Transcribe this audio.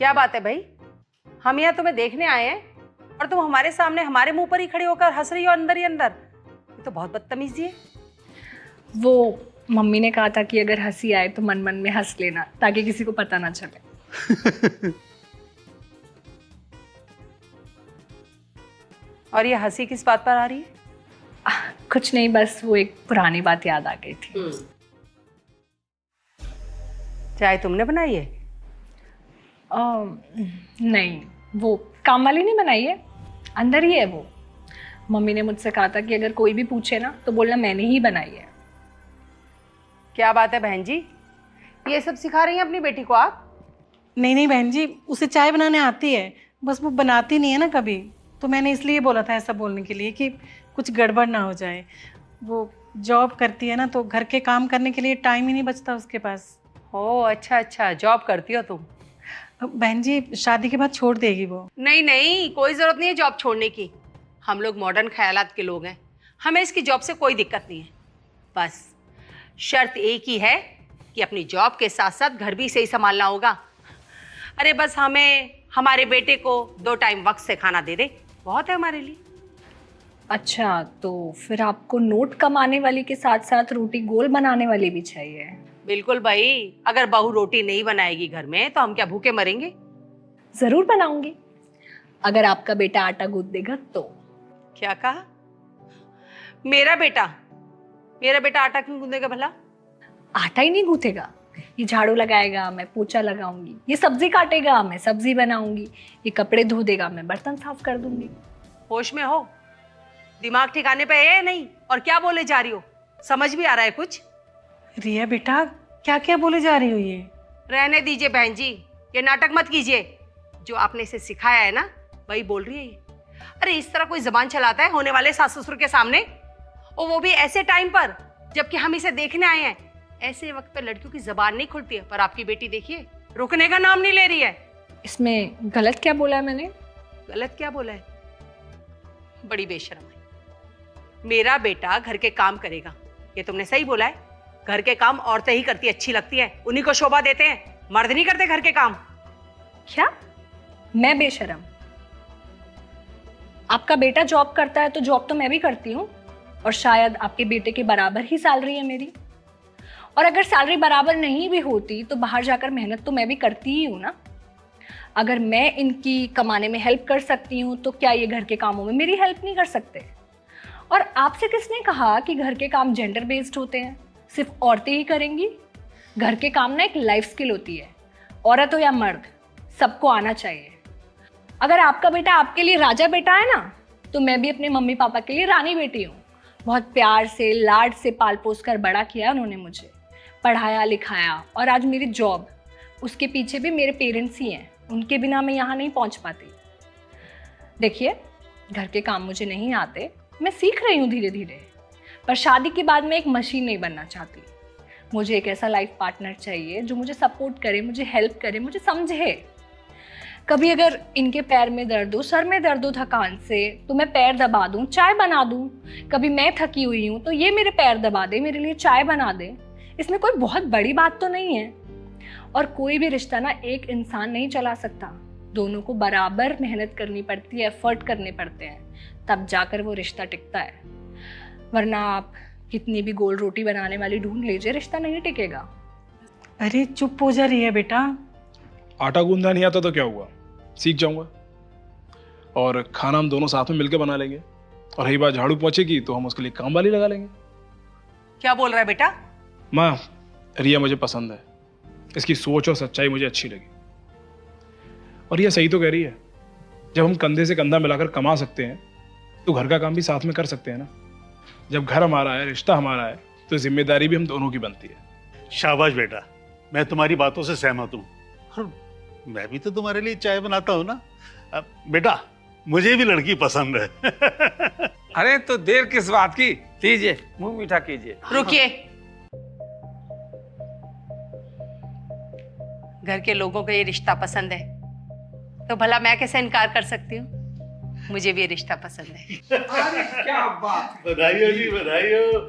क्या बात है भाई, हम यहाँ तुम्हें देखने आए हैं और तुम हमारे सामने हमारे मुंह पर ही खड़ी होकर हंस रही हो अंदर ही अंदर। ये तो बहुत बदतमीजी है। वो मम्मी ने कहा था कि अगर हंसी आए तो मन मन में हंस लेना ताकि किसी को पता ना चले। और ये हंसी किस बात पर आ रही है? कुछ नहीं, बस वो एक पुरानी बात याद आ गई थी। चाय तुमने बनाई है? नहीं, वो काम वाली नहीं बनाई है, अंदर ही है वो। मम्मी ने मुझसे कहा था कि अगर कोई भी पूछे ना तो बोलना मैंने ही बनाई है। क्या बात है बहन जी, ये सब सिखा रही हैं अपनी बेटी को आप? नहीं नहीं बहन जी, उसे चाय बनाने आती है, बस वो बनाती नहीं है ना कभी, तो मैंने इसलिए बोला था ऐसा बोलने के लिए कि कुछ गड़बड़ ना हो जाए। वो जॉब करती है ना, तो घर के काम करने के लिए टाइम ही नहीं बचता उसके पास। ओह अच्छा अच्छा, जॉब करती हो तुम? बहन जी शादी के बाद छोड़ देगी वो। नहीं नहीं, कोई ज़रूरत नहीं है जॉब छोड़ने की। हम लोग मॉडर्न ख्यालात के लोग हैं, हमें इसकी जॉब से कोई दिक्कत नहीं है। बस शर्त एक ही है कि अपनी जॉब के साथ साथ घर भी सही संभालना होगा। अरे बस हमें हमारे बेटे को 2 टाइम वक्त से खाना दे दे, बहुत है हमारे लिए। अच्छा, तो फिर आपको नोट कमाने वाली के साथ साथ रोटी गोल बनाने वाली भी चाहिए? बिल्कुल भाई, अगर बहू रोटी नहीं बनाएगी घर में तो हम क्या भूखे मरेंगे? जरूर बनाऊंगी, अगर आपका बेटा आटा गूंथ देगा तो। क्या कहा? मेरा बेटा आटा क्यों गूंदेगा भला? आटा ही नहीं गूंथेगा, ये झाड़ू लगाएगा, मैं पोछा लगाऊंगी, ये सब्जी काटेगा, मैं सब्जी बनाऊंगी, ये कपड़े धो देगा, मैं बर्तन साफ कर दूंगी। होश में हो? दिमाग ठिकाने पे है नहीं? और क्या बोले जा रही हो, समझ भी आ रहा है कुछ? रिया बेटा क्या क्या बोले जा रही हो ये? रहने दीजिए बहन जी, ये नाटक मत कीजिए। जो आपने इसे सिखाया है ना वही बोल रही है ये। अरे इस तरह कोई जबान चलाता है होने वाले सास ससुर के सामने, और वो भी ऐसे टाइम पर जबकि हम इसे देखने आए हैं। ऐसे वक्त पे लड़कियों की जबान नहीं खुलती है, पर आपकी बेटी देखिए रुकने का नाम नहीं ले रही है। इसमें गलत क्या बोला है मैंने? गलत क्या बोला है? बड़ी बेशर्म है। मेरा बेटा घर के काम करेगा, ये तुमने सही बोला है। घर के काम औरतें ही करती अच्छी लगती है, उन्हीं को शोभा देते हैं, मर्द नहीं करते घर के काम। क्या मैं बेशरम? आपका बेटा जॉब करता है तो जॉब तो मैं भी करती हूँ, और शायद आपके बेटे के बराबर ही सैलरी है मेरी। और अगर सैलरी बराबर नहीं भी होती तो बाहर जाकर मेहनत तो मैं भी करती ही हूँ ना। अगर मैं इनकी कमाने में हेल्प कर सकती हूँ तो क्या ये घर के कामों में मेरी हेल्प नहीं कर सकते? और आपसे किसने कहा कि घर के काम जेंडर बेस्ड होते हैं, सिर्फ औरतें ही करेंगी? घर के काम ना एक लाइफ स्किल होती है, औरत हो या मर्द सबको आना चाहिए। अगर आपका बेटा आपके लिए राजा बेटा है ना, तो मैं भी अपने मम्मी पापा के लिए रानी बेटी हूँ। बहुत प्यार से लाड से पाल पोस कर बड़ा किया उन्होंने मुझे, पढ़ाया लिखाया, और आज मेरी जॉब, उसके पीछे भी मेरे पेरेंट्स ही हैं। उनके बिना मैं यहाँ नहीं पहुँच पाती। देखिए, घर के काम मुझे नहीं आते, मैं सीख रही हूँ धीरे धीरे, पर शादी के बाद मैं एक मशीन नहीं बनना चाहती। मुझे एक ऐसा लाइफ पार्टनर चाहिए जो मुझे सपोर्ट करे, मुझे हेल्प करे, मुझे समझे। कभी अगर इनके पैर में दर्द हो, सर में दर्द हो थकान से, तो मैं पैर दबा दूं, चाय बना दूं। कभी मैं थकी हुई हूं तो ये मेरे पैर दबा दे, मेरे लिए चाय बना दे। इसमें कोई बहुत बड़ी बात तो नहीं है। और कोई भी रिश्ता ना एक इंसान नहीं चला सकता, दोनों को बराबर मेहनत करनी पड़ती है, एफर्ट करने पड़ते हैं, तब जाकर वो रिश्ता टिकता है। वरना आप कितनी भी गोल रोटी बनाने वाली ढूंढ लीजिए, रिश्ता नहीं टिकेगा। अरे चुप हो जा रही है बेटा। आटा गूंदना नहीं आता तो क्या हुआ, सीख जाऊंगा, और खाना हम दोनों साथ में मिलकर बना लेंगे। और रही बात झाड़ू पोंछे की, तो हम उसके लिए काम वाली लगा लेंगे। क्या बोल रहा है बेटा? माँ, रिया मुझे पसंद है, इसकी सोच और सच्चाई मुझे अच्छी लगी। और यह सही तो कह रही है, जब हम कंधे से कंधा मिलाकर कमा सकते हैं तो घर का काम भी साथ में कर सकते हैं ना। जब घर हमारा है, रिश्ता हमारा है, तो जिम्मेदारी भी हम दोनों की बनती है। शाबाश बेटा, मैं तुम्हारी बातों से सहमत हूँ, और मैं भी तो तुम्हारे लिए चाय बनाता हूँ ना। बेटा, मुझे भी लड़की पसंद है। अरे तो देर किस बात की, लीजिए मुंह मीठा कीजिए। रुकिए, घर के लोगों को ये रिश्ता पसंद है तो भला मैं कैसे इनकार कर सकती हूँ? मुझे भी ये रिश्ता पसंद है। अरे क्या बात, बधाई हो जी, बधाई हो।